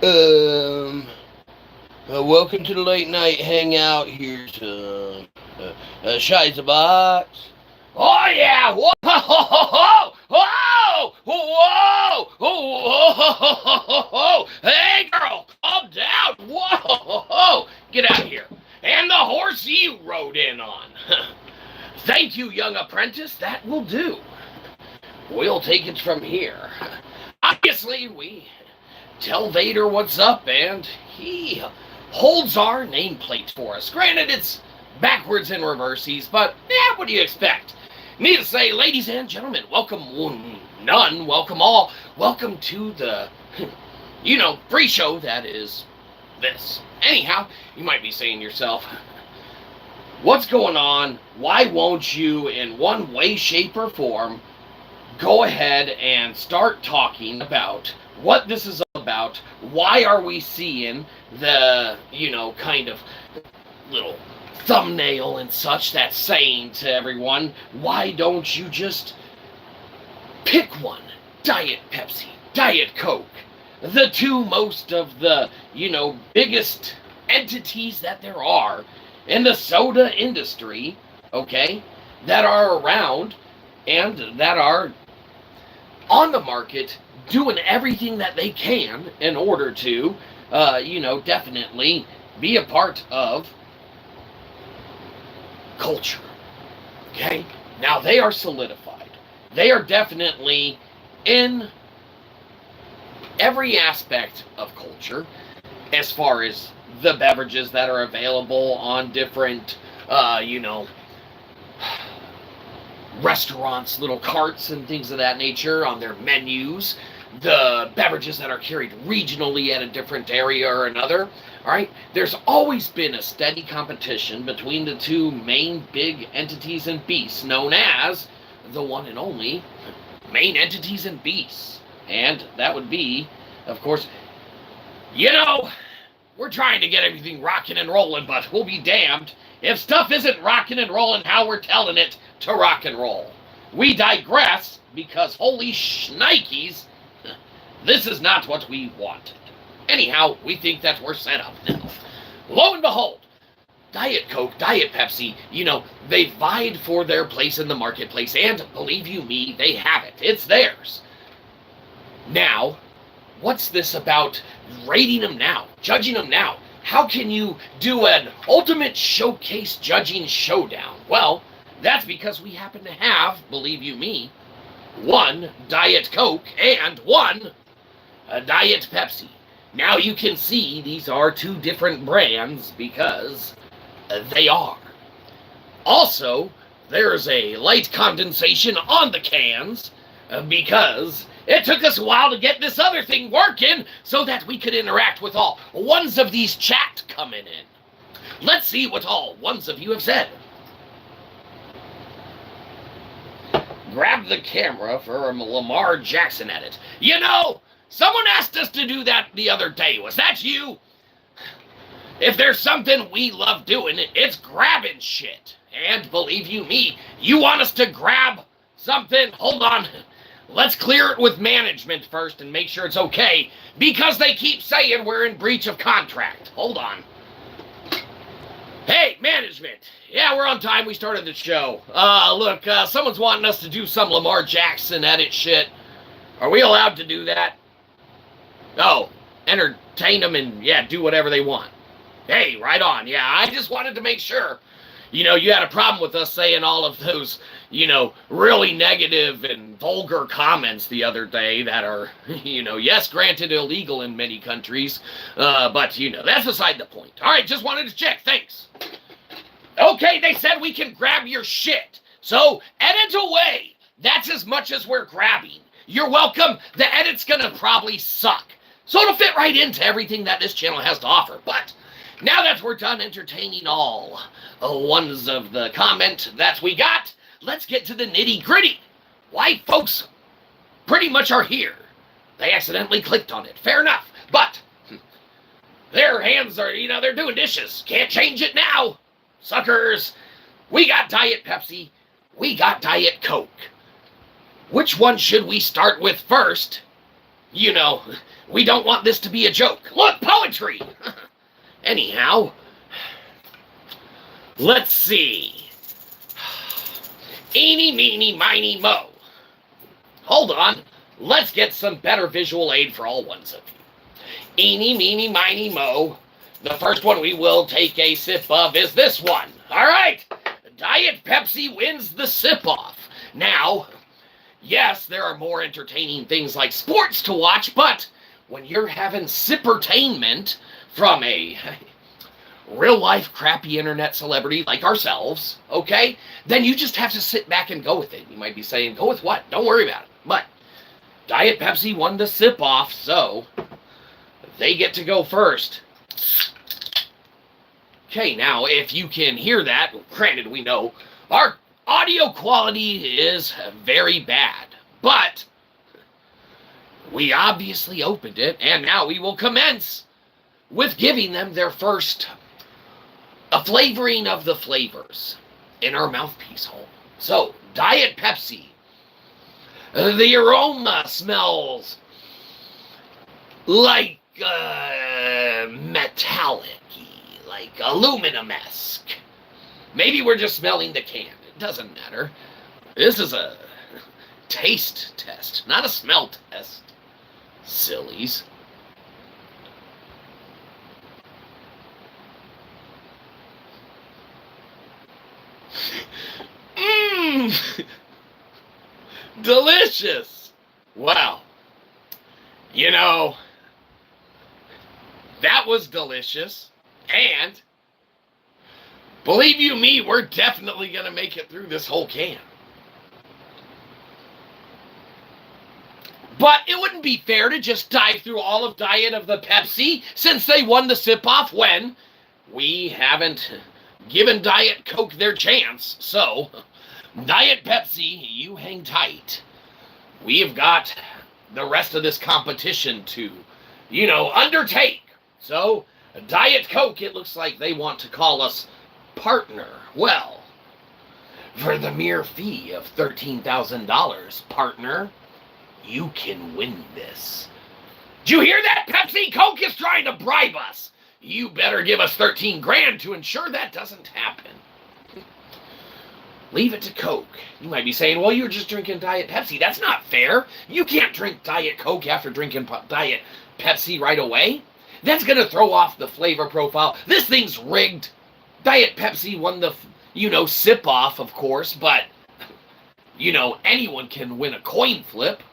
Um, Welcome to the late night hangout. Here's Shyzabox. Oh yeah! Whoa! Whoa! Whoa! Whoa! Hey girl, calm down! Whoa! Get out of here! And the horse you rode in on. Thank you, young apprentice. That will do. We'll take it from here. Obviously, we tell Vader what's up, and he holds our nameplate for us. Granted, it's backwards and reverses, but yeah, what do you expect? Need to say, ladies and gentlemen, welcome none, welcome all, welcome to the, free show that is this. Anyhow, you might be saying to yourself, what's going on? Why won't you, in one way, shape, or form, go ahead and start talking about what this is about? Why are we seeing the, kind of little thumbnail and such that's saying to everyone, why don't you just pick one? Diet Pepsi, Diet Coke, the two most of the, biggest entities that there are in the soda industry, okay, that are around and that are on the market doing everything that they can in order to, definitely be a part of culture. Okay? Now they are solidified. They are definitely in every aspect of culture as far as the beverages that are available on different, restaurants, little carts and things of that nature on their menus, the beverages that are carried regionally at a different area or another. All right, there's always been a steady competition between the two main big entities and beasts, known as the one and only main entities and beasts. And that would be, of course, we're trying to get everything rocking and rolling, but we'll be damned if stuff isn't rocking and rolling how we're telling it to rock and roll. We digress because holy shnikes, this is not what we wanted. Anyhow, we think that we're set up now. Lo and behold, Diet Coke, Diet Pepsi, they vied for their place in the marketplace, and believe you me, they have it. It's theirs. Now, what's this about rating them now, judging them now? How can you do an ultimate showcase judging showdown? Well, that's because we happen to have, believe you me, one Diet Coke and one Diet Pepsi. Now you can see these are two different brands because they are. Also, there's a light condensation on the cans because it took us a while to get this other thing working so that we could interact with all ones of these chat coming in. Let's see what all ones of you have said. Grab the camera for a Lamar Jackson edit. Someone asked us to do that the other day. Was that you? If there's something we love doing, it's grabbing shit. And believe you me, you want us to grab something? Hold on. Let's clear it with management first and make sure it's okay, because they keep saying we're in breach of contract. Hold on. Hey, management. Yeah, we're on time. We started the show. Look, someone's wanting us to do some Lamar Jackson edit shit. Are we allowed to do that? Oh, entertain them and, do whatever they want. Hey, right on. Yeah, I just wanted to make sure. You had a problem with us saying all of those, really negative and vulgar comments the other day that are, yes, granted illegal in many countries, but, that's beside the point. All right, just wanted to check. Thanks. Okay, they said we can grab your shit. So, edit away. That's as much as we're grabbing. You're welcome. The edit's gonna probably suck. So it'll fit right into everything that this channel has to offer. But now that we're done entertaining all ones of the comment that we got, let's get to the nitty-gritty. Why folks pretty much are here. They accidentally clicked on it. Fair enough. But their hands are, they're doing dishes. Can't change it now. Suckers. We got Diet Pepsi. We got Diet Coke. Which one should we start with first? You know, we don't want this to be a joke. Look, poetry! Anyhow, let's see. Eeny, meeny, miny, mo. Hold on. Let's get some better visual aid for all ones of you. Eeny, meeny, miny, mo. The first one we will take a sip of is this one. All right. Diet Pepsi wins the sip-off. Now, yes, there are more entertaining things like sports to watch, but when you're having sippertainment from a real-life crappy internet celebrity like ourselves, okay, then you just have to sit back and go with it. You might be saying, go with what? Don't worry about it. But Diet Pepsi won the sip-off, so they get to go first. Okay, now, if you can hear that, granted, we know our audio quality is very bad, but we obviously opened it, and now we will commence with giving them their first flavoring of the flavors in our mouthpiece hole. So, Diet Pepsi. The aroma smells like metallic-y, like aluminum-esque. Maybe we're just smelling the can. It doesn't matter. This is a taste test, not a smell test. Sillies. Mmm! Delicious! Wow. You know, that was delicious. And, believe you me, we're definitely going to make it through this whole can. But it wouldn't be fair to just dive through all of Diet of the Pepsi since they won the sip-off when we haven't given Diet Coke their chance. So, Diet Pepsi, you hang tight. We've got the rest of this competition to, undertake. So, Diet Coke, it looks like they want to call us partner. Well, for the mere fee of $13,000, partner, you can win this. Did you hear that, Pepsi? Coke is trying to bribe us. You better give us 13 grand to ensure that doesn't happen. Leave it to Coke. You might be saying, well, you're just drinking Diet Pepsi. That's not fair. You can't drink Diet Coke after drinking Diet Pepsi right away. That's going to throw off the flavor profile. This thing's rigged. Diet Pepsi won the, sip-off, of course, but, anyone can win a coin flip.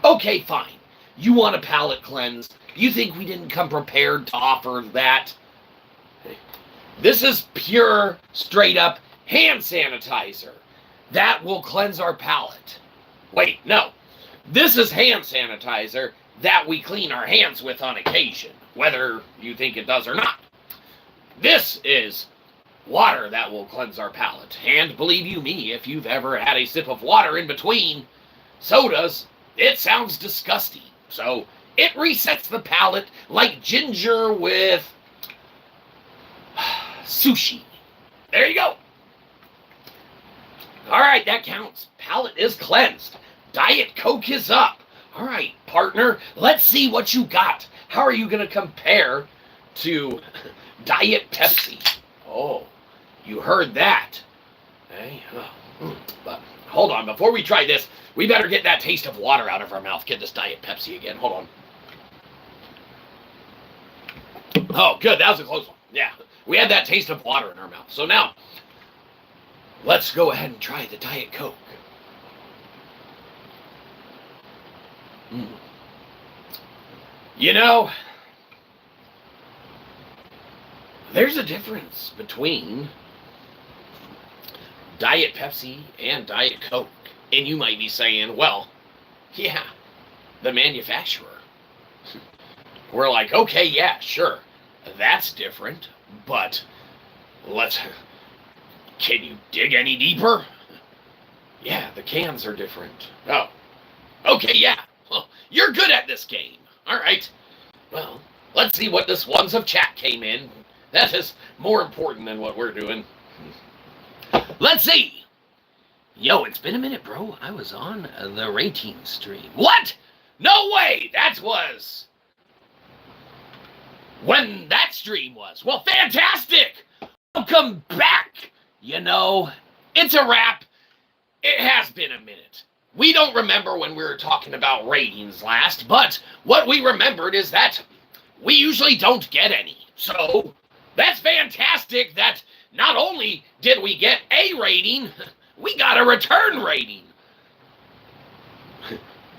Okay, fine. You want a palate cleanse. You think we didn't come prepared to offer that? This is pure, straight-up hand sanitizer. That will cleanse our palate. Wait, no. This is hand sanitizer that we clean our hands with on occasion, whether you think it does or not. This is water that will cleanse our palate. And believe you me, if you've ever had a sip of water in between sodas, it sounds disgusting. So it resets the palate like ginger with sushi. There you go. All right, that counts. Palate is cleansed. Diet Coke is up. All right, partner, let's see what you got. How are you going to compare to Diet Pepsi? Oh, you heard that. Hey, but hold on. Before we try this, we better get that taste of water out of our mouth. Get this Diet Pepsi again. Hold on. Oh, good. That was a close one. Yeah, we had that taste of water in our mouth. So now, let's go ahead and try the Diet Coke. There's a difference between Diet Pepsi and Diet Coke. And you might be saying, well, yeah, the manufacturer. We're like, okay, yeah, sure, that's different, but can you dig any deeper? Yeah, the cans are different. Oh, okay, yeah. Well, you're good at this game. All right. Well, let's see what this ones of chat came in. That is more important than what we're doing. Let's see. Yo, it's been a minute, bro. I was on the rating stream. What? No way! That was when that stream was. Well, fantastic! Welcome back! You know, it's a wrap. It has been a minute. We don't remember when we were talking about ratings last, but what we remembered is that we usually don't get any. So, that's fantastic that not only did we get a rating, we got a return rating.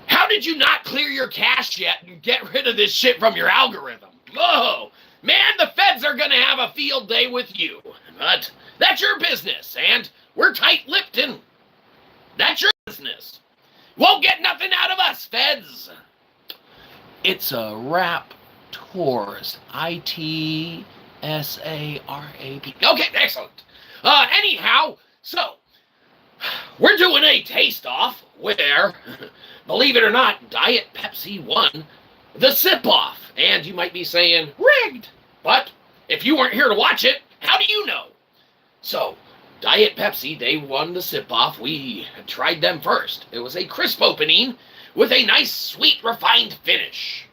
How did you not clear your cache yet and get rid of this shit from your algorithm? Oh, man, the feds are gonna have a field day with you. But that's your business, and we're tight-lipped, and that's your business. Won't get nothing out of us, feds. It's a rap tours. ITSARAP. Okay, excellent. Anyhow, so we're doing a taste-off where, believe it or not, Diet Pepsi won the sip-off. And you might be saying, rigged. But if you weren't here to watch it, how do you know? So, Diet Pepsi, they won the sip-off. We tried them first. It was a crisp opening with a nice, sweet, refined finish.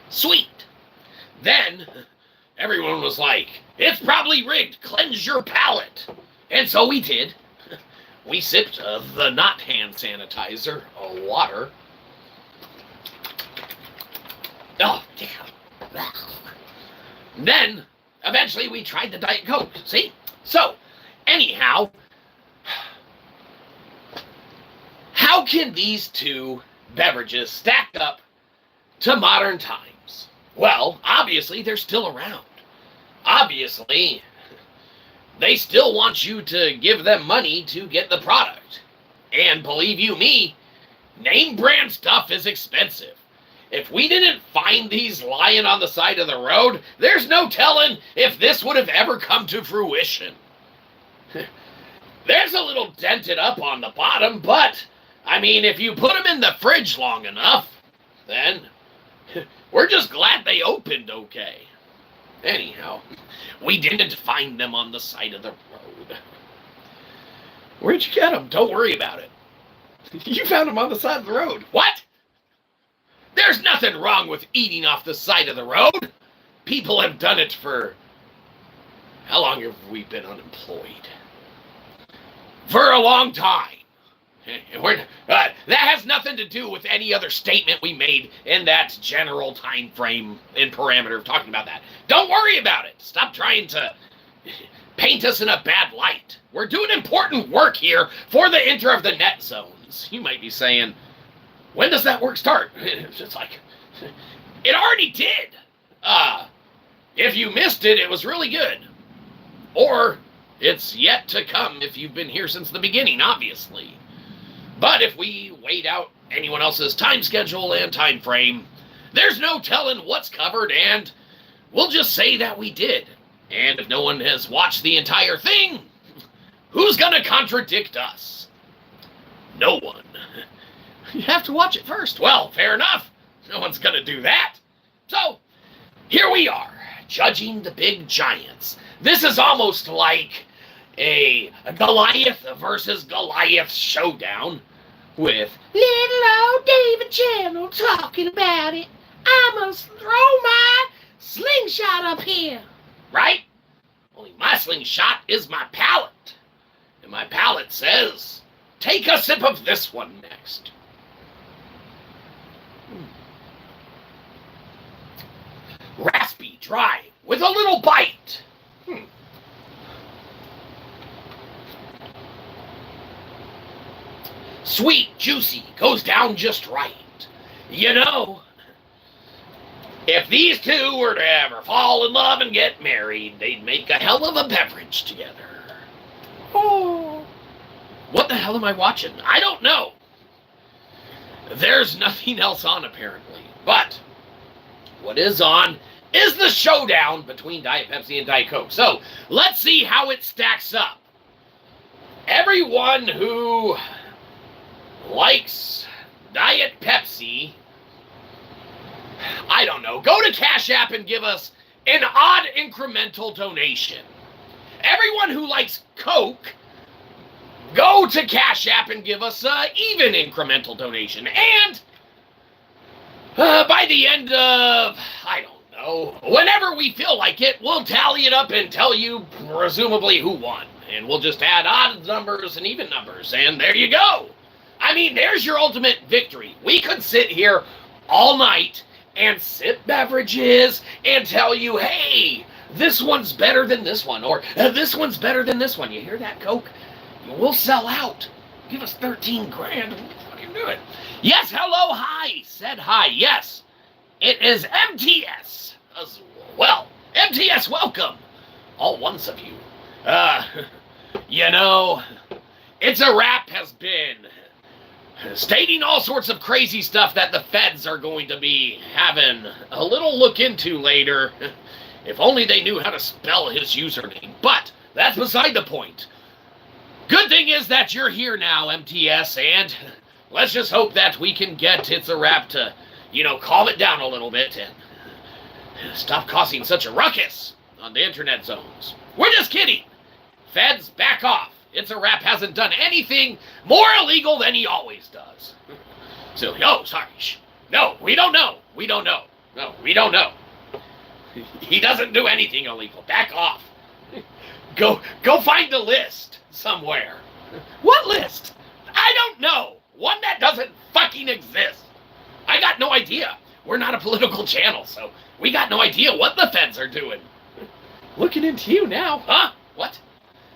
Sweet. Then, everyone was like, it's probably rigged. Cleanse your palate. And so we did. We sipped the not hand sanitizer, water. Oh, damn. Then, eventually, we tried the Diet Coke. See? So, anyhow, how can these two beverages stack up to modern times? Well, obviously, they're still around. Obviously, they still want you to give them money to get the product. And believe you me, name brand stuff is expensive. If we didn't find these lying on the side of the road, there's no telling if this would have ever come to fruition. There's a little dented up on the bottom, but, I mean, if you put them in the fridge long enough, then we're just glad they opened okay. Anyhow, we didn't find them on the side of the road. Where'd you get them? Don't worry about it. You found them on the side of the road. What? There's nothing wrong with eating off the side of the road. People have done it for... How long have we been unemployed? For a long time. That has nothing to do with any other statement we made in that general time frame and parameter of talking about that. Don't worry about it. Stop trying to paint us in a bad light. We're doing important work here for the Enter of the Net zones. You might be saying, when does that work start? It's just like, it already did. If you missed it, it was really good. Or, it's yet to come if you've been here since the beginning, obviously. But if we wait out anyone else's time schedule and time frame, there's no telling what's covered, and we'll just say that we did. And if no one has watched the entire thing, who's gonna contradict us? No one. You have to watch it first. Well, fair enough. No one's gonna do that. So, here we are, judging the big giants. This is almost like a Goliath versus Goliath showdown with little old David Channel talking about it. I must throw my slingshot up here. Right? Only my slingshot is my palate. And my palate says, take a sip of this one next. Raspy, dry, with a little bite. Sweet, juicy, goes down just right. You know, if these two were to ever fall in love and get married, they'd make a hell of a beverage together. Oh. What the hell am I watching? I don't know. There's nothing else on, apparently. But what is on is the showdown between Diet Pepsi and Diet Coke. So, let's see how it stacks up. Everyone who likes Diet Pepsi, I don't know, go to Cash App and give us an odd incremental donation. Everyone who likes Coke, go to Cash App and give us an even incremental donation. And by the end of, I don't know, whenever we feel like it, we'll tally it up and tell you presumably who won. And we'll just add odd numbers and even numbers, and there you go. I mean, there's your ultimate victory. We could sit here all night and sip beverages and tell you, hey, this one's better than this one, or this one's better than this one. You hear that, Coke? We'll sell out. Give us 13 grand. We'll fucking do it. Yes, hello, hi. Said hi. Yes, it is MTS as well. MTS, welcome. All ones of you. You know, It's a Wrap has been stating all sorts of crazy stuff that the feds are going to be having a little look into later. If only they knew how to spell his username. But that's beside the point. Good thing is that you're here now, MTS, and let's just hope that we can get It's a Wrap to, calm it down a little bit and stop causing such a ruckus on the internet zones. We're just kidding. Feds, back off. It's a Wrap hasn't done anything more illegal than he always does. So, sorry. No, we don't know. We don't know. No, we don't know. He doesn't do anything illegal. Back off. Go find a list somewhere. What list? I don't know. One that doesn't fucking exist. I got no idea. We're not a political channel, so we got no idea what the feds are doing. Looking into you now. Huh? What?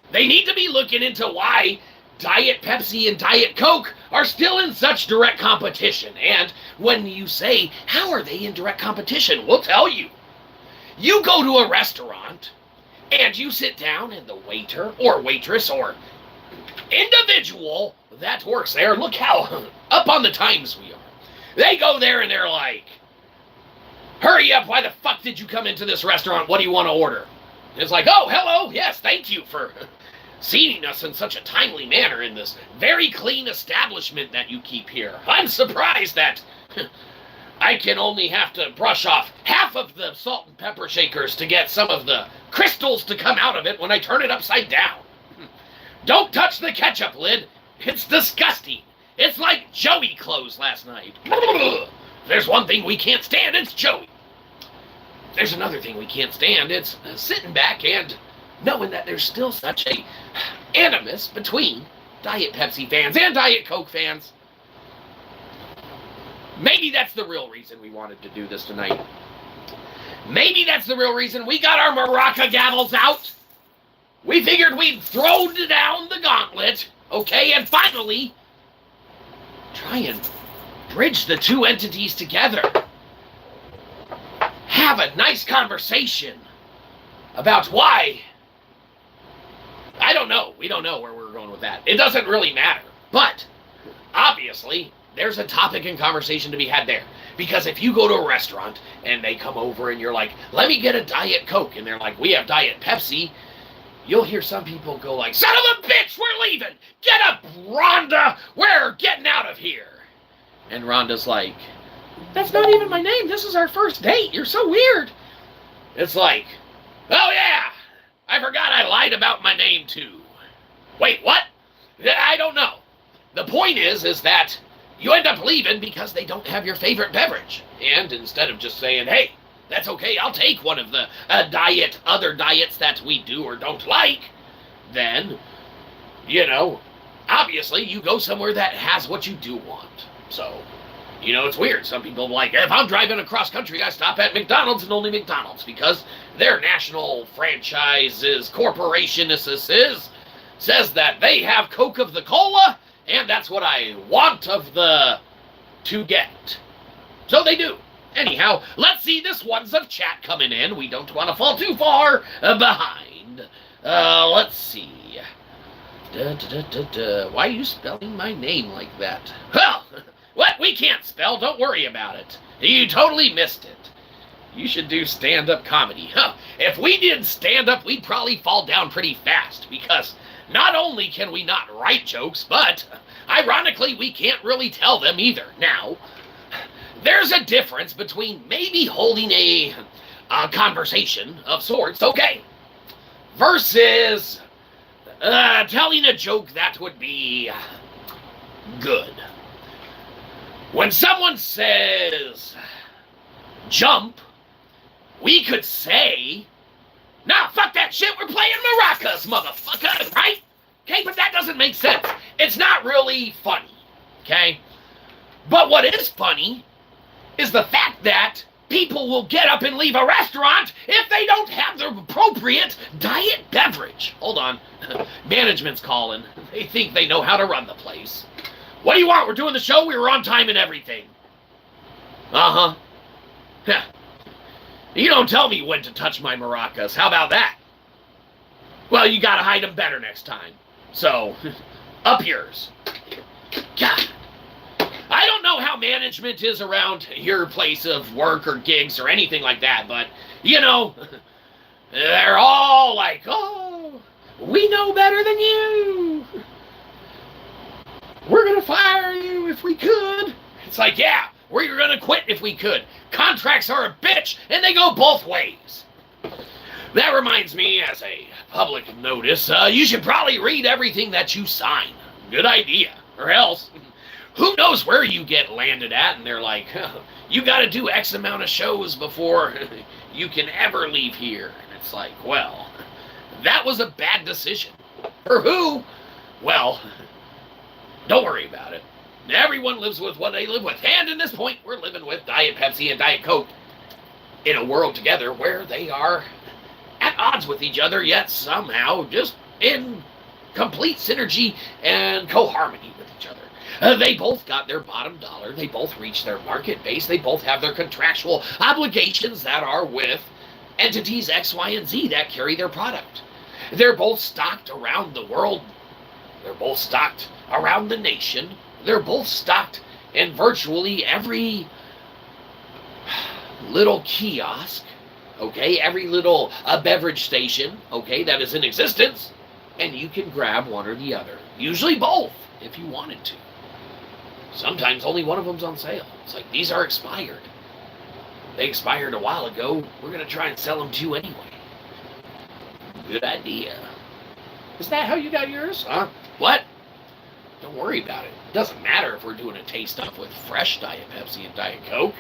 They need to be looking into why Diet Pepsi and Diet Coke are still in such direct competition. And when you say, how are they in direct competition? We'll tell you. You go to a restaurant and you sit down and the waiter or waitress or individual that works there, look how up on the times we are. They go there and they're like, hurry up, why the fuck did you come into this restaurant? What do you want to order? And it's like, oh, hello, yes, thank you for seating us in such a timely manner in this very clean establishment that you keep here. I'm surprised that I can only have to brush off half of the salt and pepper shakers to get some of the crystals to come out of it when I turn it upside down. Don't touch the ketchup lid. It's disgusting. It's like Joey clothes last night. There's one thing we can't stand, it's Joey. There's another thing we can't stand, it's sitting back and knowing that there's still such a animus between Diet Pepsi fans and Diet Coke fans. Maybe that's the real reason we wanted to do this tonight. Maybe that's the real reason we got our maraca gavels out. We figured we'd throw down the gauntlet, okay, and finally try and bridge the two entities together. Have a nice conversation about why. I don't know. We don't know where we're going with that. It doesn't really matter. But, obviously, there's a topic and conversation to be had there. Because if you go to a restaurant and they come over and you're like, let me get a Diet Coke, and they're like, we have Diet Pepsi, you'll hear some people go like, son of a bitch, we're leaving! Get up, Rhonda! We're getting out of here! And Rhonda's like, that's not even my name. This is our first date. You're so weird. It's like, oh yeah, I forgot I lied about my name too. Wait, what? I don't know. The point is that you end up leaving because they don't have your favorite beverage. And instead of just saying, hey, that's okay, I'll take one of the other diets that we do or don't like, then, obviously you go somewhere that has what you do want. So, it's weird. Some people like, if I'm driving across country, I stop at McDonald's and only McDonald's because their national franchises corporation says that they have Coke of the Cola, and that's what I want to get. So they do. Anyhow, let's see this one's of chat coming in. We don't want to fall too far behind. Let's see. Why are you spelling my name like that? Well, what? We can't spell. Don't worry about it. You totally missed it. You should do stand-up comedy. If we did stand-up, we'd probably fall down pretty fast because not only can we not write jokes, but ironically, we can't really tell them either. Now, there's a difference between maybe holding a conversation of sorts, okay, versus telling a joke that would be good. When someone says jump, we could say, nah, fuck that shit, we're playing maracas, motherfucker, right? Okay, but that doesn't make sense. It's not really funny, okay? But what is funny is the fact that people will get up and leave a restaurant if they don't have the appropriate diet beverage. Hold on. Management's calling. They think they know how to run the place. What do you want? We're doing the show. We were on time and everything. Uh-huh. You don't tell me when to touch my maracas. How about that? Well, you gotta hide them better next time. So, up yours. God. I don't know how management is around your place of work or gigs or anything like that, but, you know, they're all like, oh, we know better than you. We're going to fire you if we could. It's like, yeah, we're going to quit if we could. Contracts are a bitch, and they go both ways. That reminds me, as a public notice, you should probably read everything that you sign. Good idea. Or else, who knows where you get landed at, and they're like, you got to do X amount of shows before you can ever leave here. And it's like, well, that was a bad decision. For who? Well, don't worry about it. Everyone lives with what they live with. And in this point, we're living with Diet Pepsi and Diet Coke in a world together where they are at odds with each other, yet somehow just in complete synergy and co-harmony with each other. They both got their bottom dollar. They both reached their market base. They both have their contractual obligations that are with entities X, Y, and Z that carry their product. They're both stocked around the world. They're both stocked around the nation. They're both stocked in virtually every little kiosk, okay, every little beverage station, okay, that is in existence, and you can grab one or the other. Usually both, if you wanted to. Sometimes only one of them's on sale. It's like, these are expired. They expired a while ago. We're going to try and sell them to you anyway. Good idea. Is that how you got yours? Huh? What? Don't worry about it. It doesn't matter if we're doing a taste up with fresh Diet Pepsi and Diet Coke.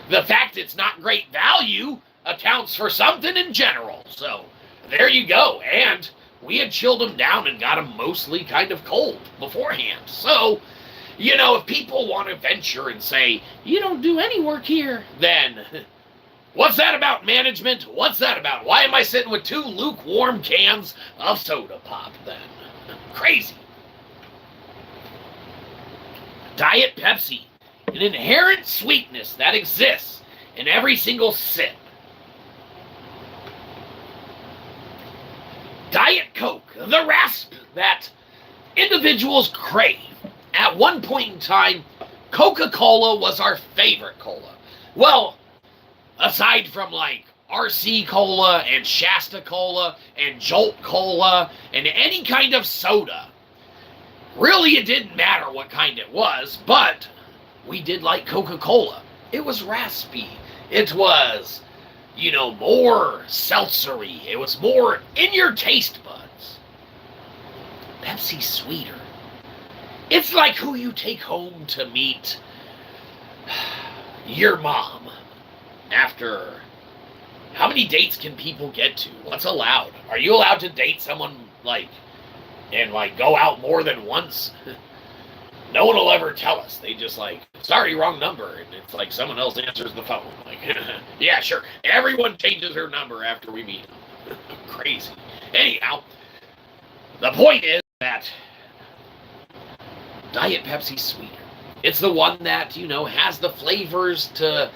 The fact it's not great value accounts for something in general. So, there you go. And we had chilled them down and got them mostly kind of cold beforehand. So, you know, if people want to venture and say, you don't do any work here, then what's that about, management? What's that about? Why am I sitting with 2 lukewarm cans of soda pop then? Crazy. Diet Pepsi, an inherent sweetness that exists in every single sip. Diet Coke, the rasp that individuals crave. At one point in time, Coca-Cola was our favorite cola. Well, aside from like RC Cola and Shasta Cola and Jolt Cola and any kind of soda, really it didn't matter what kind it was, but we did like Coca-Cola. It was raspy. It was, you know, more seltzery. It was more in your taste buds. Pepsi's sweeter. It's like who you take home to meet your mom after. How many dates can people get to? What's allowed? Are you allowed to date someone and go out more than once? No one will ever tell us. They just sorry, wrong number. And it's like someone else answers the phone. Yeah, sure. Everyone changes their number after we meet them. Crazy. Anyhow, the point is that Diet Pepsi's sweeter. It's the one that, has the flavors to,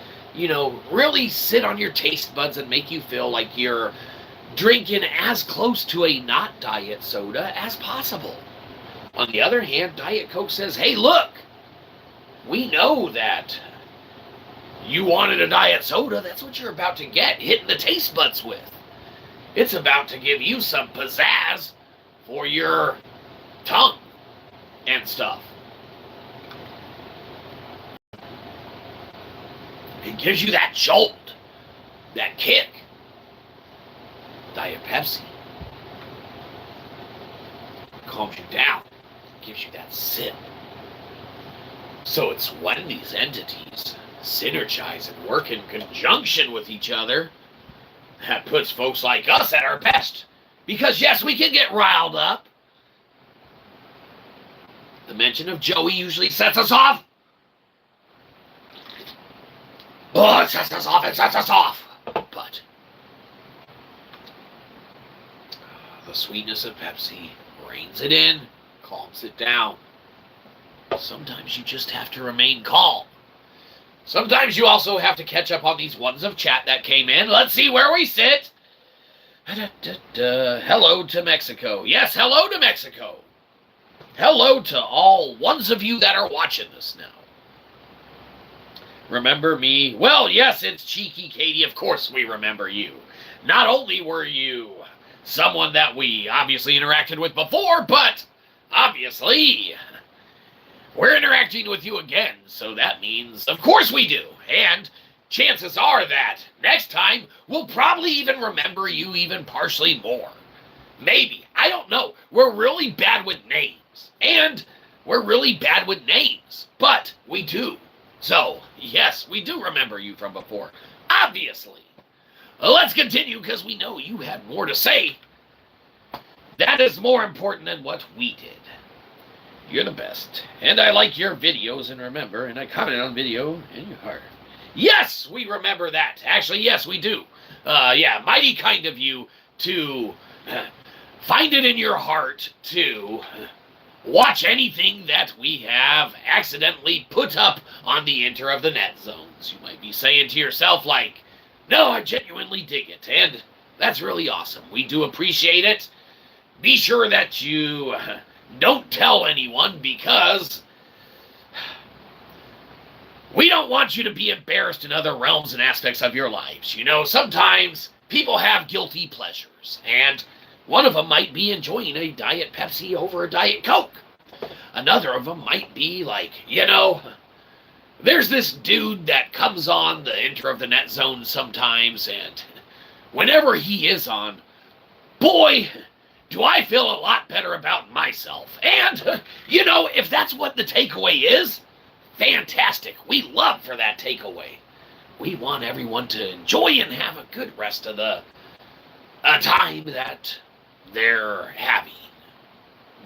really sit on your taste buds and make you feel like you're drinking as close to a not diet soda as possible. On the other hand, Diet Coke says, hey, look, we know that you wanted a diet soda. That's what you're about to get, hitting the taste buds with. It's about to give you some pizzazz for your tongue and stuff. It gives you that jolt, that kick. Diet Pepsi. calms you down, gives you that sip. So it's when these entities synergize and work in conjunction with each other that puts folks like us at our best. Because yes, we can get riled up. The mention of Joey usually sets us off. Oh, it sets us off. But the sweetness of Pepsi reins it in, calms it down. Sometimes you just have to remain calm. Sometimes you also have to catch up on these ones of chat that came in. Let's see where we sit. Hello to Mexico. Yes, hello to Mexico. Hello to all ones of you that are watching this now. Remember me? Well, yes, it's Cheeky Katie. Of course we remember you. Not only were you someone that we obviously interacted with before, but obviously we're interacting with you again. So that means, of course we do. And chances are that next time we'll probably even remember you even partially more. Maybe. I don't know. We're really bad with names. And we're really bad with names. But we do. So, yes, we do remember you from before. Obviously. Let's continue because we know you had more to say. That is more important than what we did. You're the best. And I like your videos, and remember, and I comment on video in your heart. Yes, we remember that. Actually, yes, we do. Yeah, mighty kind of you to find it in your heart to watch anything that we have accidentally put up on the Enter of the Net zones. You might be saying to yourself, like, no, I genuinely dig it, and that's really awesome. We do appreciate it. Be sure that you don't tell anyone, because we don't want you to be embarrassed in other realms and aspects of your lives. You know, sometimes people have guilty pleasures, and one of them might be enjoying a Diet Pepsi over a Diet Coke. Another of them might be like, you know, there's this dude that comes on the Enter of the Net zone sometimes, and whenever he is on, boy, do I feel a lot better about myself. And, you know, if that's what the takeaway is, fantastic. We love for that takeaway. We want everyone to enjoy and have a good rest of the time that they're having.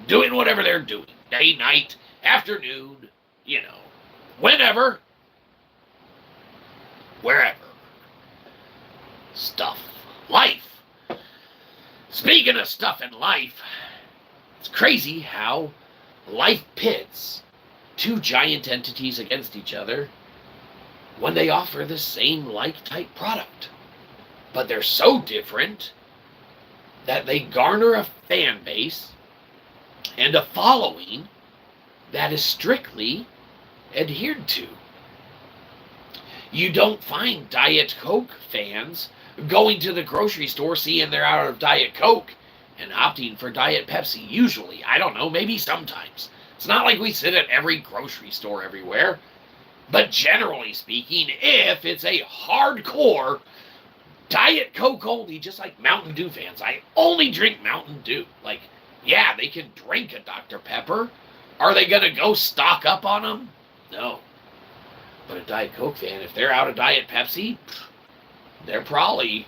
Doing whatever they're doing. Day, night, afternoon, you know, whenever, wherever. Stuff. Life. Speaking of stuff in life, it's crazy how life pits two giant entities against each other when they offer the same like-type product. But they're so different that they garner a fan base and a following that is strictly adhered to. You don't find Diet Coke fans going to the grocery store, seeing they're out of Diet Coke, and opting for Diet Pepsi. Usually. I don't know, maybe sometimes. It's not like we sit at every grocery store everywhere. But generally speaking, if it's a hardcore Diet Coke only, just like Mountain Dew fans, I only drink Mountain Dew. Like, yeah, they can drink a Dr. Pepper. Are they going to go stock up on them? No. But a Diet Coke fan, if they're out of Diet Pepsi, they're probably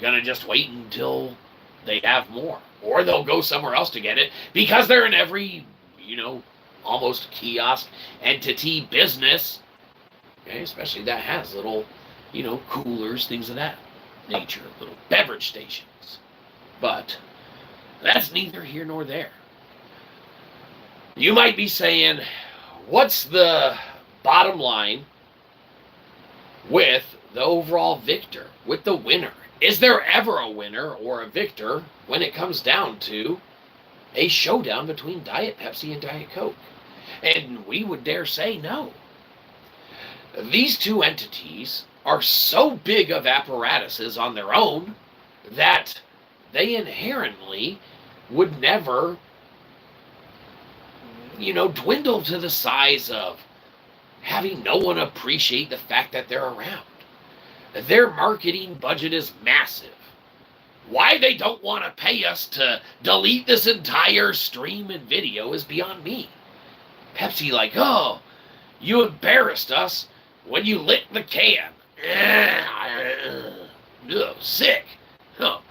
going to just wait until they have more. Or they'll go somewhere else to get it, because they're in every, you know, almost kiosk entity business. Okay, especially that has little, you know, coolers, things of that nature, little beverage stations. But that's neither here nor there. You might be saying, what's the bottom line with the overall victor, with the winner? Is there ever a winner or a victor when it comes down to a showdown between Diet Pepsi and Diet Coke? And we would dare say no. These two entities are so big of apparatuses on their own that they inherently would never, you know, dwindle to the size of having no one appreciate the fact that they're around. Their marketing budget is massive. Why they don't want to pay us to delete this entire stream and video is beyond me. Pepsi like, oh, you embarrassed us when you licked the can. Ugh, sick. Oh,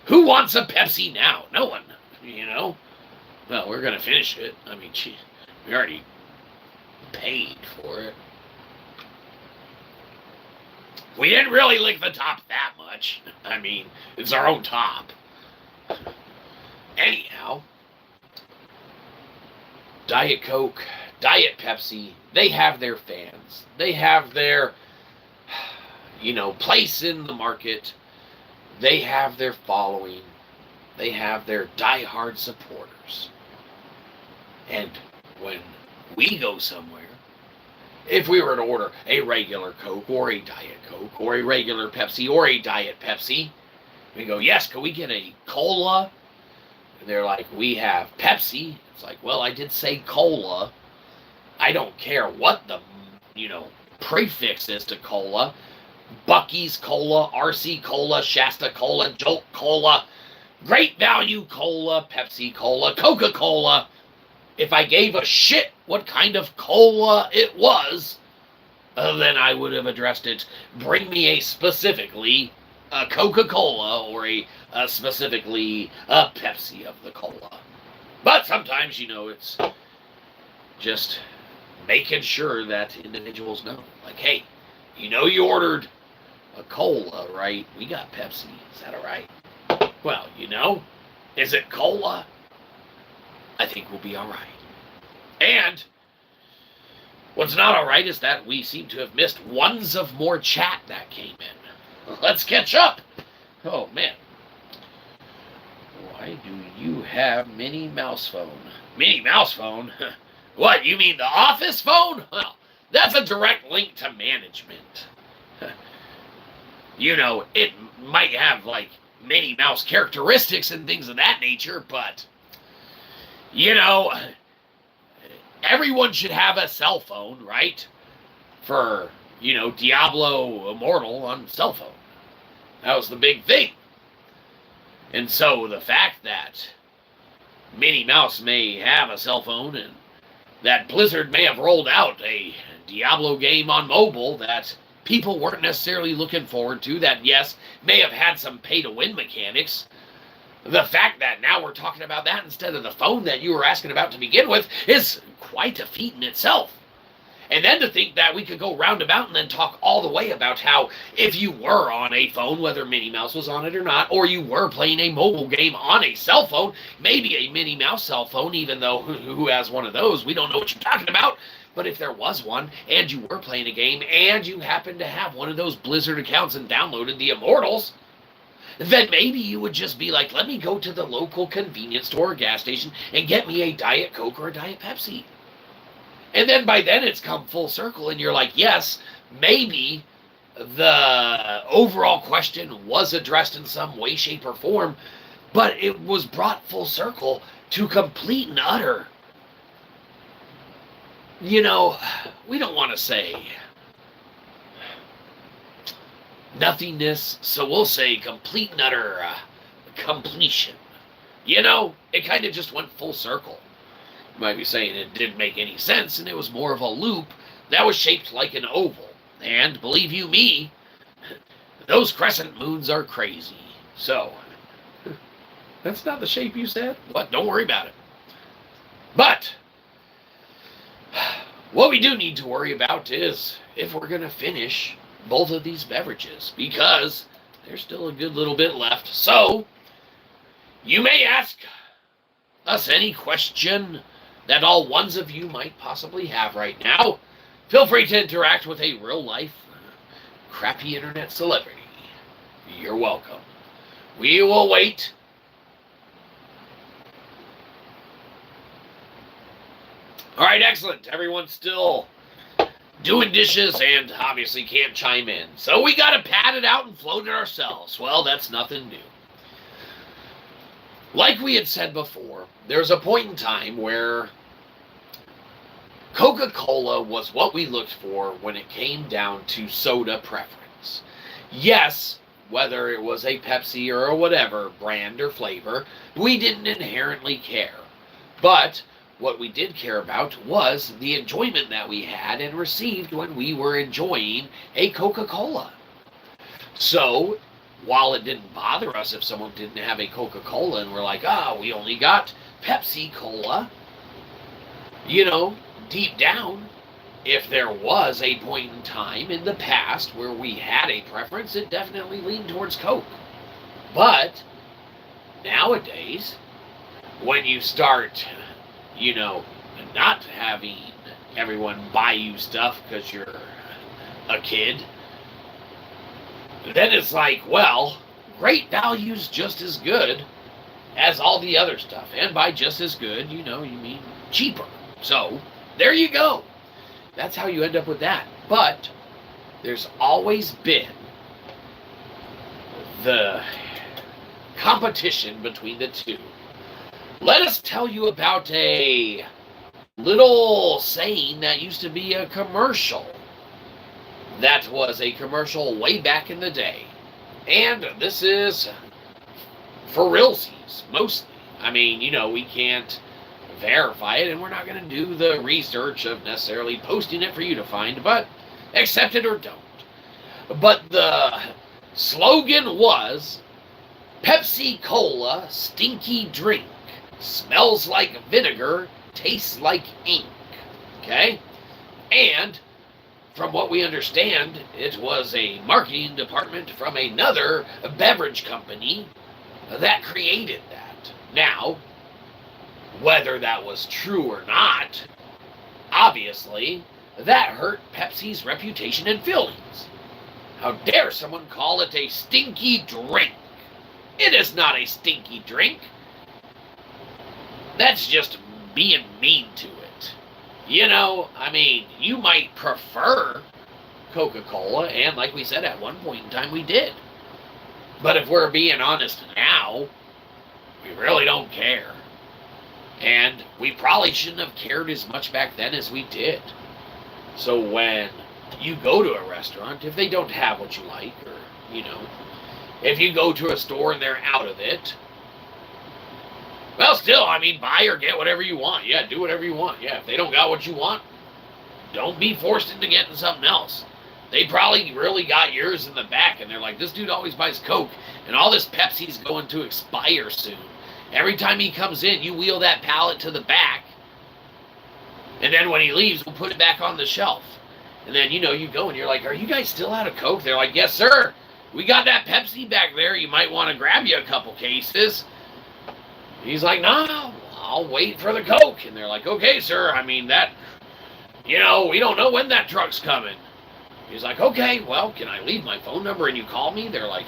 who wants a Pepsi now? No one, you know? Well, we're going to finish it. I mean, we already paid for it. We didn't really lick the top that much. I mean, it's our own top. Anyhow, Diet Coke, Diet Pepsi, they have their fans. They have their, place in the market. They have their following. They have their diehard supporters. And when we go somewhere, if we were to order a regular Coke or a Diet Coke or a regular Pepsi or a Diet Pepsi, we go, yes, can we get a cola? And they're like, we have Pepsi. It's like, well, I did say cola. I don't care what the, prefix is to cola. Bucky's Cola, RC Cola, Shasta Cola, Jolt Cola, Great Value Cola, Pepsi Cola, Coca-Cola. If I gave a shit what kind of cola it was, then I would have addressed it. Bring me specifically a Coca-Cola or specifically a Pepsi of the cola. But sometimes, it's just making sure that individuals know. Like, hey, you ordered a cola, right? We got Pepsi. Is that all right? Well, is it cola? I think we'll be all right. And what's not all right is that we seem to have missed ones of more chat that came in. Let's catch up. Oh, man. Why do you have Minnie Mouse phone? Minnie Mouse phone? What, you mean the office phone? Well, that's a direct link to management. It might have, Minnie Mouse characteristics and things of that nature, but, everyone should have a cell phone, right? For, Diablo Immortal on cell phone. That was the big thing. And so the fact that Minnie Mouse may have a cell phone and that Blizzard may have rolled out a Diablo game on mobile that people weren't necessarily looking forward to, that, yes, may have had some pay-to-win mechanics, the fact that now we're talking about that instead of the phone that you were asking about to begin with is quite a feat in itself. And then to think that we could go roundabout and then talk all the way about how if you were on a phone, whether Minnie Mouse was on it or not, or you were playing a mobile game on a cell phone, maybe a Minnie Mouse cell phone, even though who has one of those, we don't know what you're talking about. But if there was one, and you were playing a game, and you happened to have one of those Blizzard accounts and downloaded the Immortals, then maybe you would just be like, let me go to the local convenience store or gas station and get me a Diet Coke or a Diet Pepsi. And then by then it's come full circle, and you're like, yes, maybe the overall question was addressed in some way, shape, or form, but it was brought full circle to complete and utter, we don't want to say nothingness, so we'll say complete and utter completion. It kind of just went full circle. You might be saying it didn't make any sense, and it was more of a loop that was shaped like an oval. And believe you me, those crescent moons are crazy. So, that's not the shape you said? What? Don't worry about it. But what we do need to worry about is if we're going to finish both of these beverages, because there's still a good little bit left. So, you may ask us any question that all ones of you might possibly have right now. Feel free to interact with a real-life, crappy internet celebrity. You're welcome. We will wait. All right, excellent. Everyone's still doing dishes and obviously can't chime in. So we got to pad it out and float it ourselves. Well, that's nothing new. Like we had said before, there's a point in time where Coca-Cola was what we looked for when it came down to soda preference. Yes, whether it was a Pepsi or a whatever brand or flavor, we didn't inherently care. But what we did care about was the enjoyment that we had and received when we were enjoying a Coca-Cola. So, while it didn't bother us if someone didn't have a Coca-Cola and we're like, we only got Pepsi-Cola, deep down, if there was a point in time in the past where we had a preference, it definitely leaned towards Coke. But nowadays, when you start, not having everyone buy you stuff because you're a kid, then it's like, well, great value's just as good as all the other stuff. And by just as good, you mean cheaper. So, there you go. That's how you end up with that. But there's always been the competition between the two. Let us tell you about a little saying that used to be a commercial. That was a commercial way back in the day. And this is for realsies, mostly. I mean, we can't verify it, and we're not going to do the research of necessarily posting it for you to find, but accept it or don't. But the slogan was, Pepsi Cola stinky drink, smells like vinegar, tastes like ink. Okay? And from what we understand, it was a marketing department from another beverage company that created that. Now, whether that was true or not, obviously, that hurt Pepsi's reputation and feelings. How dare someone call it a stinky drink? It is not a stinky drink. That's just being mean to it. You might prefer Coca-Cola, and like we said, at one point in time we did. But if we're being honest now, we really don't care. And we probably shouldn't have cared as much back then as we did. So when you go to a restaurant, if they don't have what you like, or, if you go to a store and they're out of it, well, still, buy or get whatever you want. Yeah, do whatever you want. Yeah, if they don't got what you want, don't be forced into getting something else. They probably really got yours in the back, and they're like, this dude always buys Coke, and all this Pepsi's going to expire soon. Every time he comes in, you wheel that pallet to the back, and then when he leaves, we'll put it back on the shelf. And then, you go and you're like, are you guys still out of Coke? They're like, yes, sir. We got that Pepsi back there. You might want to grab you a couple cases. He's like, no, I'll wait for the Coke. And they're like, okay, sir. We don't know when that truck's coming. He's like, okay, well, can I leave my phone number and you call me? They're like,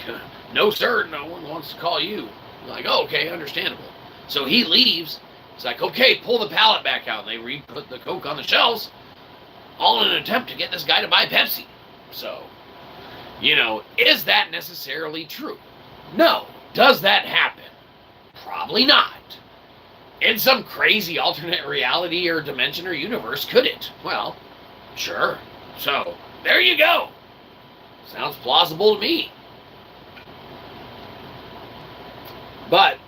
no, sir, no one wants to call you. I'm like, oh, okay, understandable. So he leaves. He's like, okay, pull the pallet back out. And they re-put the Coke on the shelves, all in an attempt to get this guy to buy Pepsi. So, is that necessarily true? No. Does that happen? Probably not. In some crazy alternate reality or dimension or universe, could it? Well, sure. So, there you go. Sounds plausible to me. But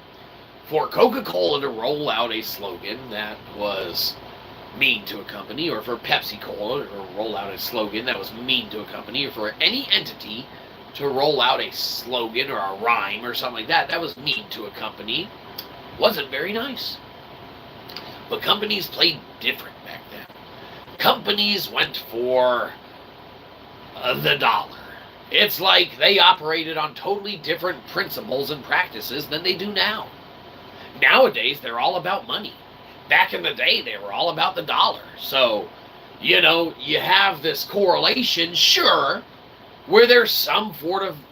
for Coca-Cola to roll out a slogan that was mean to a company, or for Pepsi-Cola to roll out a slogan that was mean to a company, or for any entity to roll out a slogan or a rhyme or something like that that was mean to a company, wasn't very nice. But companies played different back then. Companies went for the dollar. It's like they operated on totally different principles and practices than they do now. Nowadays, they're all about money. Back in the day, they were all about the dollar. So, you have this correlation, sure, where there's some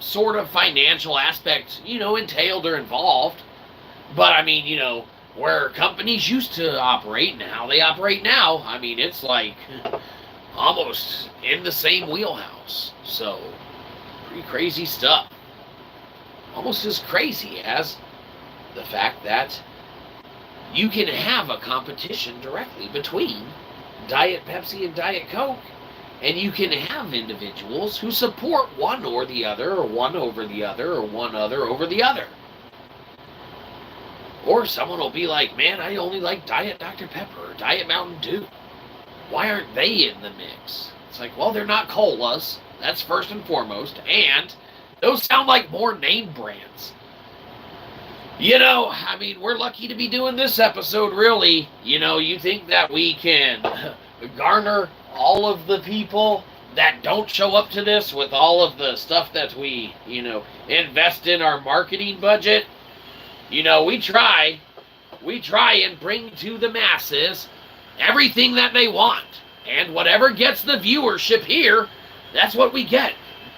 sort of financial aspect, entailed or involved. But, where companies used to operate and how they operate now, it's like almost in the same wheelhouse. So, pretty crazy stuff. Almost as crazy as the fact that you can have a competition directly between Diet Pepsi and Diet Coke, And you can have individuals who support one or the other, or one over the other, or one other over the other. Or someone will be like, man, I only like Diet Dr. Pepper or Diet Mountain Dew. Why aren't they in the mix? It's like, well, they're not colas. That's first and foremost. And those sound like more name brands. You know, I mean, we're lucky to be doing this episode, really. You know, you think that we can garner all of the people that don't show up to this with all of the stuff that we, invest in our marketing budget? You know, we try and bring to the masses everything that they want. And whatever gets the viewership here, that's what we get.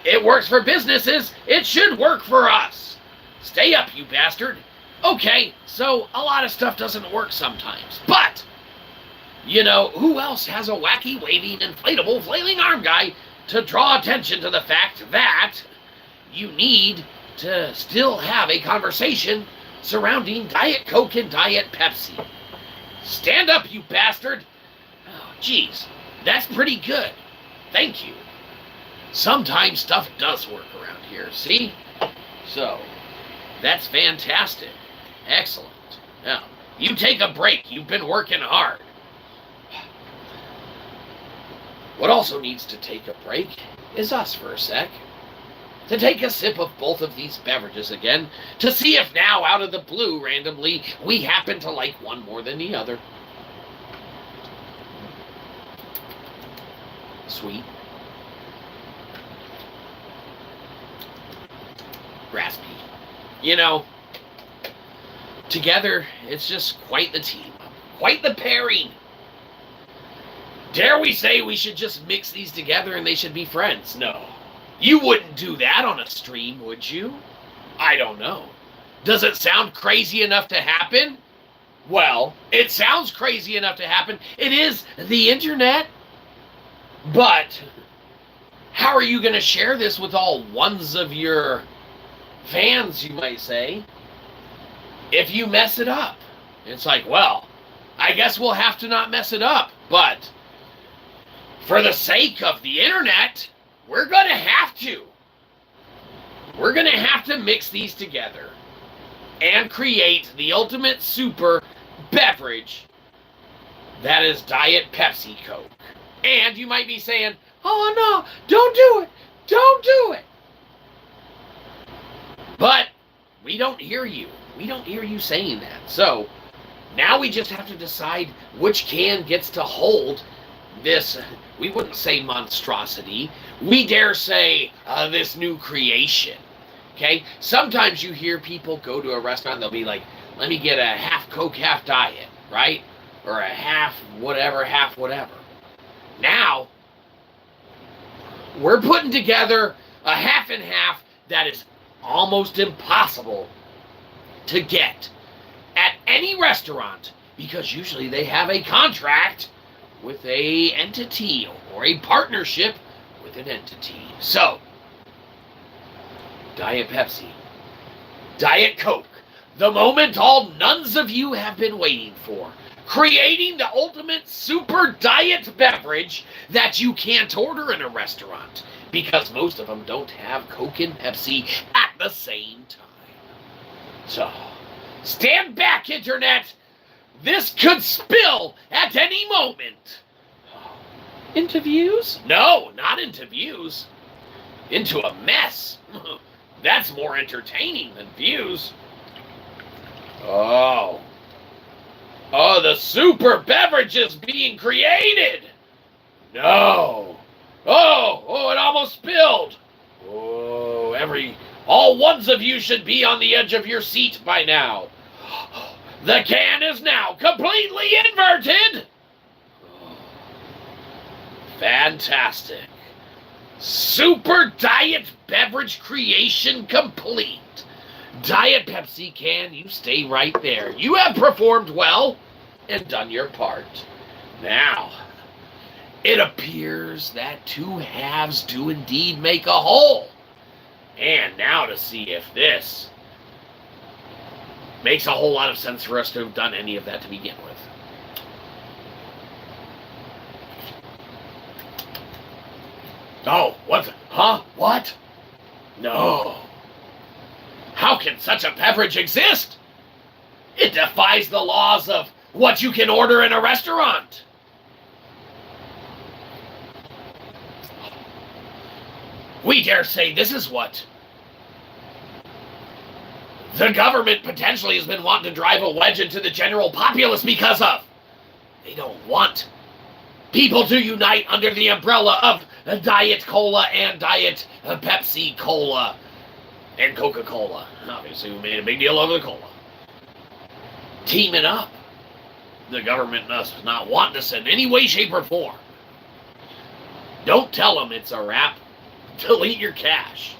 It works for businesses. It should work for us. Stay up, you bastard. Okay, so a lot of stuff doesn't work sometimes. But, who else has a wacky, waving, inflatable, flailing arm guy to draw attention to the fact that you need to still have a conversation surrounding Diet Coke and Diet Pepsi? Stand up, you bastard. Oh, jeez, that's pretty good. Thank you. Sometimes stuff does work around here, see? So, that's fantastic. Excellent. Now, you take a break. You've been working hard. What also needs to take a break is us for a sec. To take a sip of both of these beverages again, to see if now, out of the blue, randomly, we happen to like one more than the other. Sweet. Raspy. Together, it's just quite the team. Quite the pairing. Dare we say we should just mix these together and they should be friends? No. You wouldn't do that on a stream, would you? I don't know. Does it sound crazy enough to happen? Well, it sounds crazy enough to happen. It is the internet. But how are you going to share this with all ones of your fans, you might say, if you mess it up? It's like, well, I guess we'll have to not mess it up. But for the sake of the internet, we're going to have to. We're going to have to mix these together and create the ultimate super beverage that is Diet Pepsi Coke. And you might be saying, oh no, don't do it. Don't do it. But we don't hear you. We don't hear you saying that. So now we just have to decide which can gets to hold this, we wouldn't say monstrosity, we dare say this new creation. Okay? Sometimes you hear people go to a restaurant, they'll be like, let me get a half Coke, half diet, right? Or a half whatever, half whatever. Now, we're putting together a half and half that is almost impossible to get at any restaurant, because usually they have a contract with a entity or a partnership with an entity. So, Diet Pepsi, Diet Coke, the moment all nuns of you have been waiting for, creating the ultimate super diet beverage that you can't order in a restaurant, because most of them don't have Coke and Pepsi at the same time. So, stand back, Internet! This could spill at any moment. Into views? No, not into views. Into a mess. That's more entertaining than views. Oh, the super beverage is being created. No. Oh, it almost spilled. Oh, all ones of you should be on the edge of your seat by now. The can is now completely inverted. Fantastic. Super diet beverage creation complete. Diet Pepsi can, you stay right there. You have performed well and done your part. Now, it appears that two halves do indeed make a whole. And now to see if this makes a whole lot of sense for us to have done any of that to begin with. Oh, what? Huh? What? No. How can such a beverage exist? It defies the laws of what you can order in a restaurant. We dare say this is what the government potentially has been wanting to drive a wedge into the general populace because of. They don't want people to unite under the umbrella of Diet Cola and Diet Pepsi Cola and Coca-Cola. Obviously, we made a big deal over the cola. Teaming up. The government does not want this in any way, shape, or form. Don't tell them it's a wrap. Delete your cash.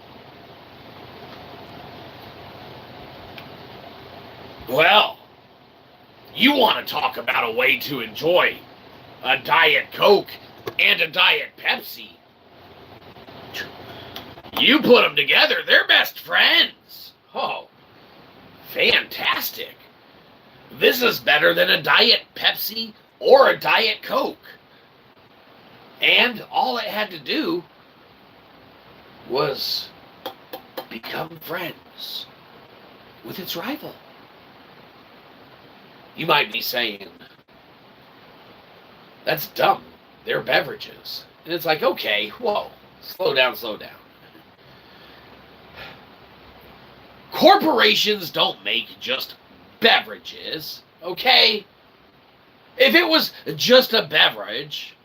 Well, you want to talk about a way to enjoy a Diet Coke and a Diet Pepsi. You put them together, they're best friends. Oh, fantastic. This is better than a Diet Pepsi or a Diet Coke. And all it had to do was become friends with its rival. You might be saying, that's dumb. They're beverages. And it's like, okay, whoa, slow down, slow down. Corporations don't make just beverages, okay? If it was just a beverage,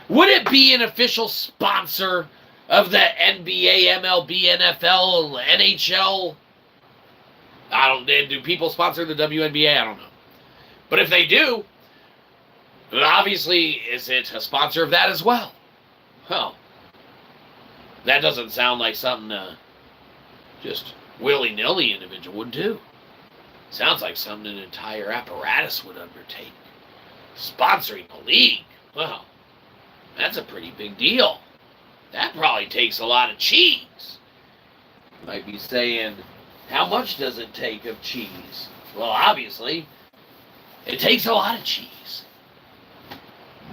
would it be an official sponsor of the NBA, MLB, NFL, NHL? Do people sponsor the WNBA? I don't know. But if they do, obviously, is it a sponsor of that as well? Well, that doesn't sound like something just willy-nilly individual would do. Sounds like something an entire apparatus would undertake. Sponsoring a league, well, that's a pretty big deal. That probably takes a lot of cheese. You might be saying, how much does it take of cheese? Well, obviously, it takes a lot of cheese.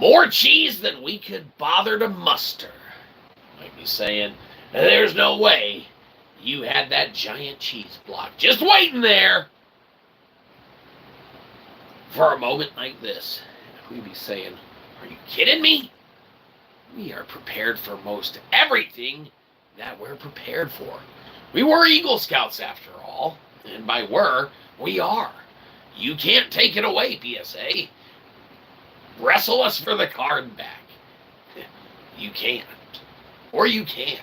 More cheese than we could bother to muster. You might be saying, there's no way you had that giant cheese block just waiting there. For a moment like this, we'd be saying, are you kidding me? We are prepared for most everything that we're prepared for. We were Eagle Scouts after all, and by were, we are. You can't take it away, PSA. Wrestle us for the card back. You can't. Or you can.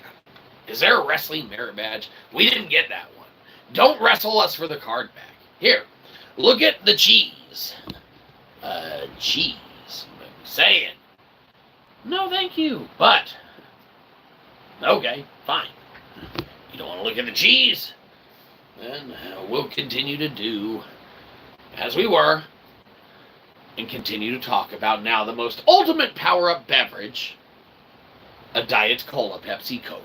Is there a wrestling merit badge? We didn't get that one. Don't wrestle us for the card back. Here, look at the cheese. Cheese. I'm saying. No, thank you. But, okay, fine. You don't want to look at the cheese? Then we'll continue to do as we were and continue to talk about now the most ultimate power-up beverage, a Diet Cola Pepsi Coke.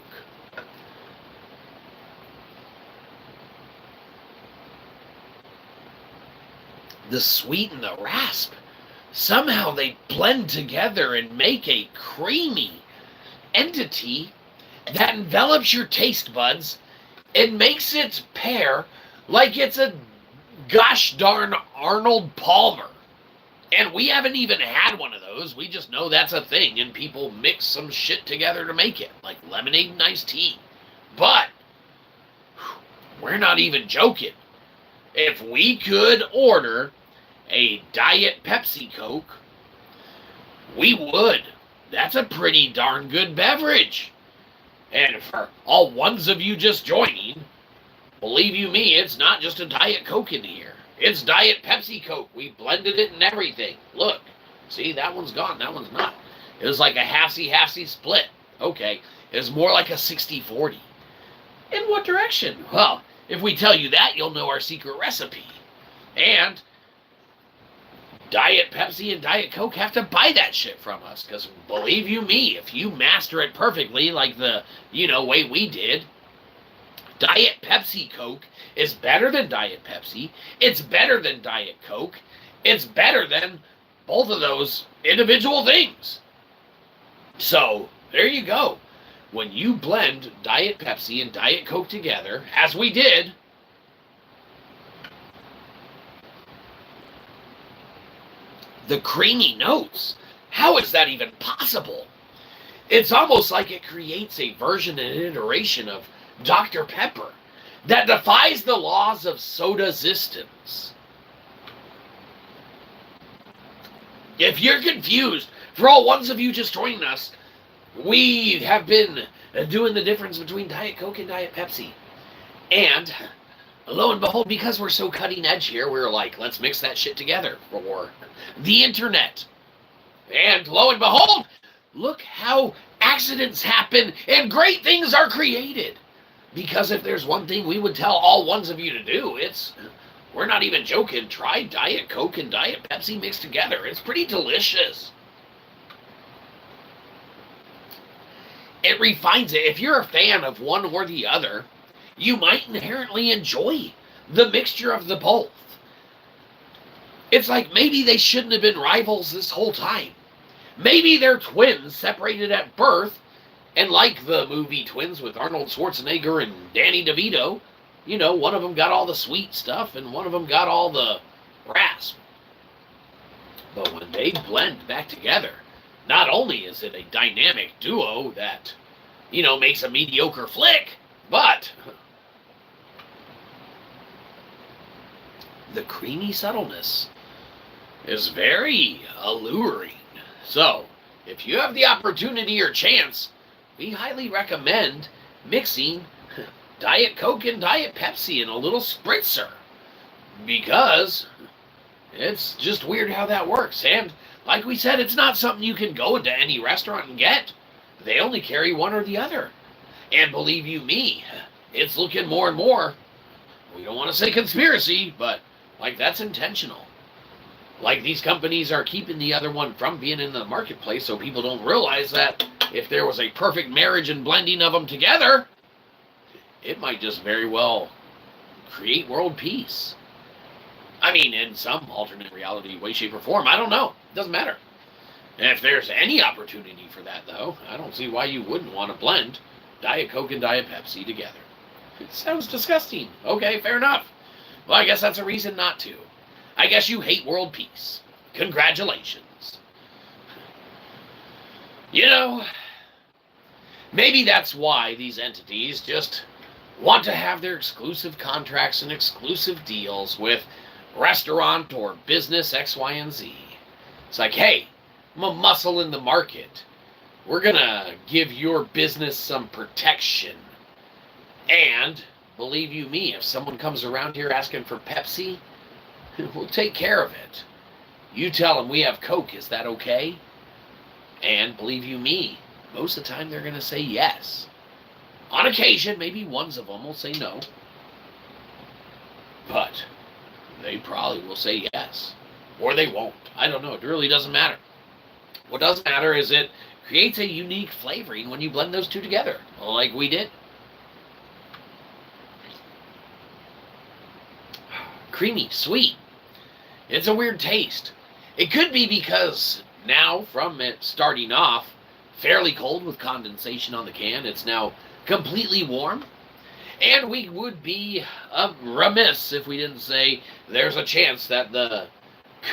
The sweet and the rasp, somehow they blend together and make a creamy entity that envelops your taste buds and makes it pair like it's a gosh darn Arnold Palmer. And we haven't even had one of those. We just know that's a thing, and people mix some shit together to make it, like lemonade and iced tea. But we're not even joking. If we could order a Diet Pepsi Coke, we would. That's a pretty darn good beverage. And for all ones of you just joining, believe you me, it's not just a Diet Coke in here. It's Diet Pepsi Coke. We blended it and everything. Look, see, that one's gone, that one's not. It was like a halfsy split. Okay, it's more like a 60-40. In what direction? Well, if we tell you that, you'll know our secret recipe. And Diet Pepsi and Diet Coke have to buy that shit from us, because believe you me, if you master it perfectly like the, way we did, Diet Pepsi Coke is better than Diet Pepsi, it's better than Diet Coke, it's better than both of those individual things. So, There you go. When you blend Diet Pepsi and Diet Coke together, as we did, the creamy notes, how is that even possible? It's almost like it creates a version and iteration of Dr. Pepper that defies the laws of soda-sistence. If you're confused, for all ones of you just joining us, we have been doing the difference between Diet Coke and Diet Pepsi. And lo and behold, because we're so cutting edge here, we're like, let's mix that shit together for the internet. And lo and behold, look how accidents happen and great things are created. Because if there's one thing we would tell all ones of you to do, it's, we're not even joking, try Diet Coke and Diet Pepsi mixed together. It's pretty delicious. It refines it. If you're a fan of one or the other, you might inherently enjoy the mixture of the both. It's like maybe they shouldn't have been rivals this whole time. Maybe they're twins separated at birth, and like the movie Twins with Arnold Schwarzenegger and Danny DeVito, you know, one of them got all the sweet stuff and one of them got all the rasp. But when they blend back together, not only is it a dynamic duo that, you know, makes a mediocre flick, but the creamy subtleness is very alluring. So, if you have the opportunity or chance, we highly recommend mixing Diet Coke and Diet Pepsi in a little spritzer, because it's just weird how that works. And like we said, it's not something you can go into any restaurant and get. They only carry one or the other. And believe you me, it's looking more and more, we don't want to say conspiracy, but like that's intentional. Like these companies are keeping the other one from being in the marketplace so people don't realize that if there was a perfect marriage and blending of them together, it might just very well create world peace. I mean, in some alternate reality way, shape, or form. I don't know. It doesn't matter. And if there's any opportunity for that, though, I don't see why you wouldn't want to blend Diet Coke and Diet Pepsi together. It sounds disgusting. Okay, fair enough. Well, I guess that's a reason not to. I guess you hate world peace. Congratulations. You know, maybe that's why these entities just want to have their exclusive contracts and exclusive deals with restaurant or business X, Y, and Z. It's like, hey, I'm a muscle in the market. We're going to give your business some protection. And, believe you me, if someone comes around here asking for Pepsi, we'll take care of it. You tell them we have Coke, is that okay? And, believe you me, most of the time they're going to say yes. On occasion, maybe ones of them will say no. But they probably will say yes. Or they won't. I don't know. It really doesn't matter. What does matter is it creates a unique flavoring when you blend those two together, like we did. Creamy, sweet. It's a weird taste. It could be because now, from it starting off fairly cold with condensation on the can, it's now completely warm. And we would be remiss if we didn't say there's a chance that the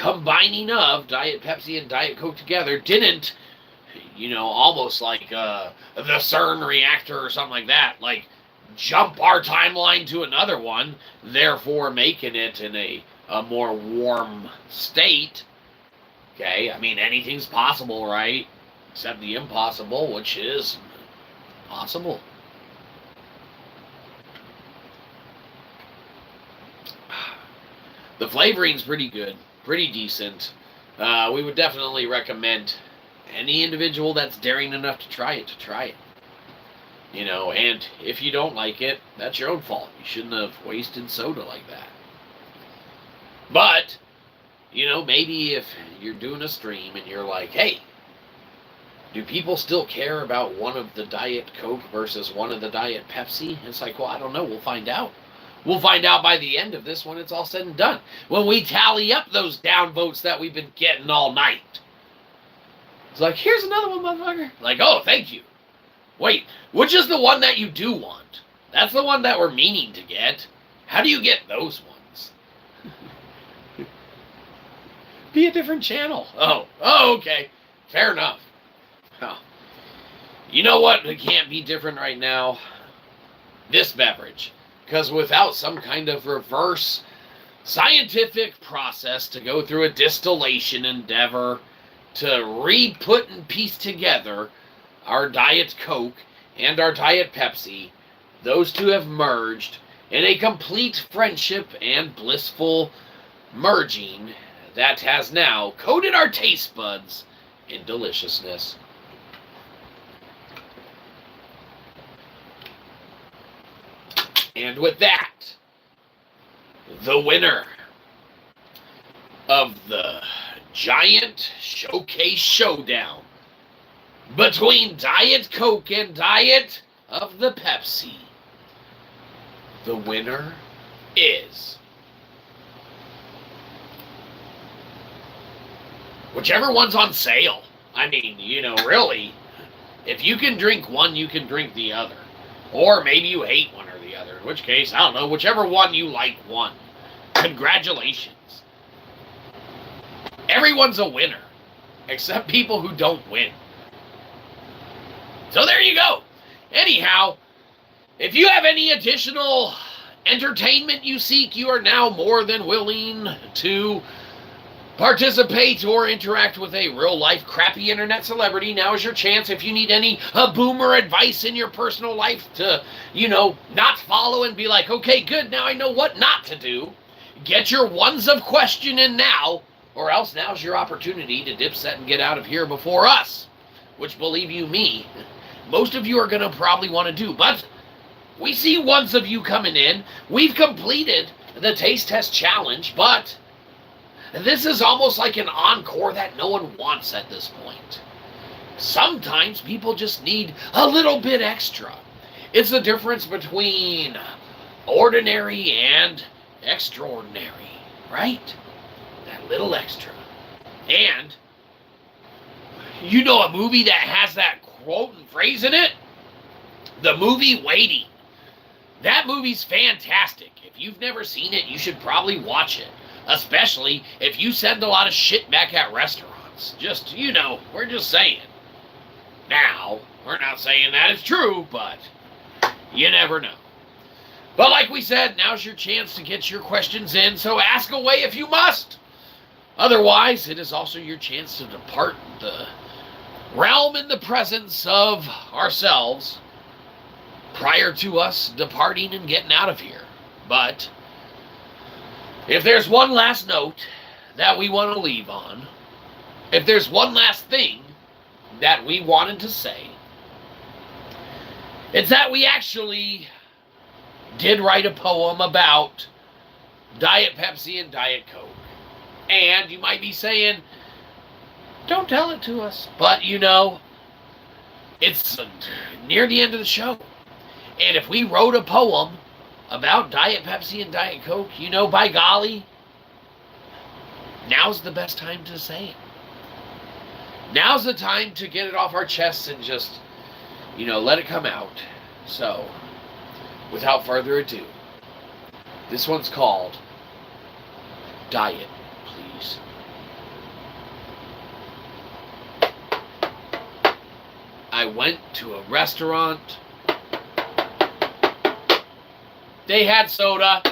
combining of Diet Pepsi and Diet Coke together didn't, you know, almost like the CERN reactor or something like that, like jump our timeline to another one, therefore making it in a more warm state. Okay, I mean, anything's possible, right? Except the impossible, which is possible. The flavoring's pretty good, pretty decent. We would definitely recommend any individual that's daring enough to try it. You know, and if you don't like it, that's your own fault. You shouldn't have wasted soda like that. But, you know, maybe if you're doing a stream and you're like, hey, do people still care about one of the Diet Coke versus one of the Diet Pepsi? It's like, well, I don't know. We'll find out. We'll find out by the end of this when it's all said and done. When we tally up those downvotes that we've been getting all night. It's like, here's another one, motherfucker. Like, oh, thank you. Wait, which is the one that you do want? That's the one that we're meaning to get. How do you get those ones? Be a different channel. Oh, okay. Fair enough. Oh. You know what? It can't be different right now. This beverage. Because without some kind of reverse scientific process to go through a distillation endeavor to re-put and piece together our Diet Coke and our Diet Pepsi, those two have merged in a complete friendship and blissful merging that has now coated our taste buds in deliciousness. And with that, the winner of the giant showcase showdown between Diet Coke and Diet of the Pepsi, the winner is whichever one's on sale. I mean, really, if you can drink one, you can drink the other. Or maybe you hate one or the other, in which case, I don't know, whichever one you like won. Congratulations. Everyone's a winner, except people who don't win. So there you go. Anyhow, if you have any additional entertainment you seek, you are now more than willing to participate or interact with a real-life crappy internet celebrity. Now is your chance. If you need any boomer advice in your personal life to, not follow and be like, okay, good, now I know what not to do, get your ones of question in now, or else now's your opportunity to dipset and get out of here before us, which, believe you me, most of you are going to probably want to do. But we see ones of you coming in. We've completed the taste test challenge, but this is almost like an encore that no one wants at this point. Sometimes people just need a little bit extra. It's the difference between ordinary and extraordinary, right? That little extra. And, a movie that has that quote and phrase in it? The movie Waiting. That movie's fantastic. If you've never seen it, you should probably watch it. Especially if you send a lot of shit back at restaurants. Just, we're just saying. Now, we're not saying that it's true, but you never know. But like we said, now's your chance to get your questions in, so ask away if you must. Otherwise, it is also your chance to depart the realm in the presence of ourselves prior to us departing and getting out of here. But if there's one last note that we want to leave on, if there's one last thing that we wanted to say, it's that we actually did write a poem about Diet Pepsi and Diet Coke. And you might be saying, don't tell it to us. But, it's near the end of the show. And if we wrote a poem about Diet Pepsi and Diet Coke, by golly, now's the best time to say it. Now's the time to get it off our chests and just, let it come out. So, without further ado, this one's called Diet, Please. I went to a restaurant. They had soda,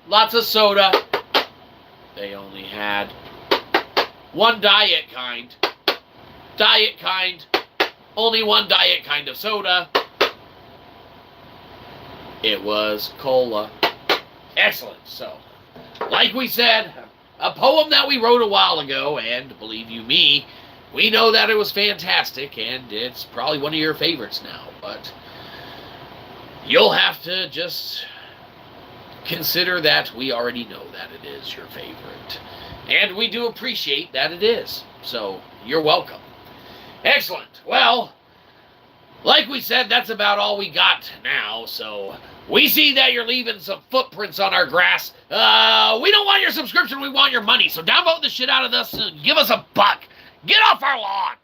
lots of soda. They only had one diet kind. Diet kind, only one diet kind of soda. It was cola. Excellent. So, like we said, a poem that we wrote a while ago, and believe you me, we know that it was fantastic, and it's probably one of your favorites now, but you'll have to just consider that we already know that it is your favorite. And we do appreciate that it is. So, you're welcome. Excellent. Well, like we said, that's about all we got now. So, we see that you're leaving some footprints on our grass. We don't want your subscription. We want your money. So, downvote the shit out of us and give us a buck. Get off our lawn.